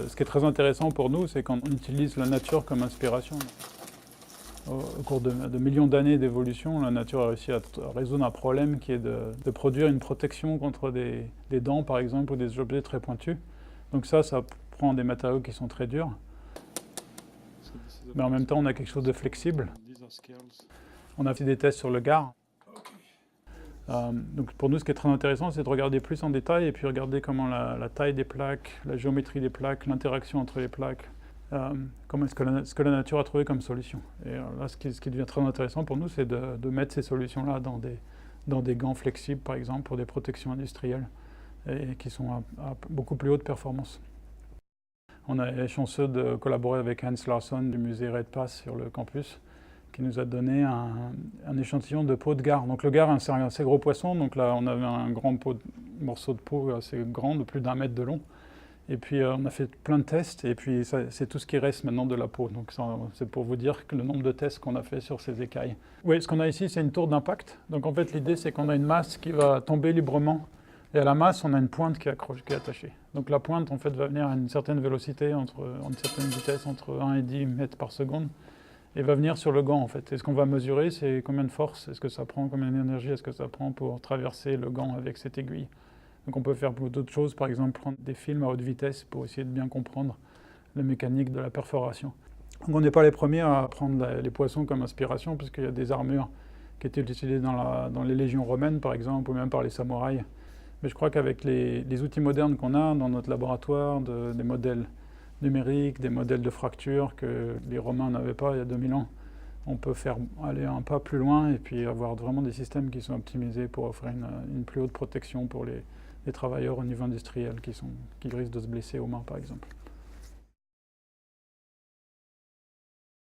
Ce qui est très intéressant pour nous, c'est qu'on utilise la nature comme inspiration. Au cours de millions d'années d'évolution, la nature a réussi à résoudre un problème qui est de produire une protection contre des dents, par exemple, ou des objets très pointus. Donc ça prend des matériaux qui sont très durs. Mais en même temps, on a quelque chose de flexible. On a fait des tests sur le gare. Donc pour nous, ce qui est très intéressant, c'est de regarder plus en détail et puis regarder comment la taille des plaques, la géométrie des plaques, l'interaction entre les plaques, comment ce que la nature a trouvé comme solution. Et là, ce qui devient très intéressant pour nous, c'est de mettre ces solutions-là dans des gants flexibles, par exemple, pour des protections industrielles, et qui sont à beaucoup plus haute performance. On est chanceux de collaborer avec Hans Larsson du musée Redpath sur le campus, qui nous a donné un échantillon de peau de gare. Donc le gare, c'est un assez gros poisson, donc là on avait un grand morceau de peau assez grand, de plus d'1 mètre de long. Et puis on a fait plein de tests, et puis c'est tout ce qui reste maintenant de la peau. Donc c'est pour vous dire que le nombre de tests qu'on a fait sur ces écailles. Oui, ce qu'on a ici, c'est une tour d'impact. Donc en fait, l'idée, c'est qu'on a une masse qui va tomber librement, et à la masse, on a une pointe qui est attachée. Donc la pointe, en fait, va venir à une certaine vélocité, une certaine vitesse, entre 1 et 10 mètres par seconde, et va venir sur le gant, en fait. Et ce qu'on va mesurer, c'est combien de force est-ce que ça prend, combien d'énergie est-ce que ça prend pour traverser le gant avec cette aiguille. Donc on peut faire d'autres choses, par exemple prendre des films à haute vitesse pour essayer de bien comprendre la mécanique de la perforation. Donc on n'est pas les premiers à prendre les poissons comme inspiration, puisqu'il y a des armures qui étaient utilisées dans les légions romaines, par exemple, ou même par les samouraïs. Mais je crois qu'avec les outils modernes qu'on a dans notre laboratoire, des modèles numériques, des modèles de fracture que les Romains n'avaient pas il y a 2000 ans, on peut aller un pas plus loin et puis avoir vraiment des systèmes qui sont optimisés pour offrir une plus haute protection pour les travailleurs au niveau industriel qui risquent de se blesser aux mains, par exemple.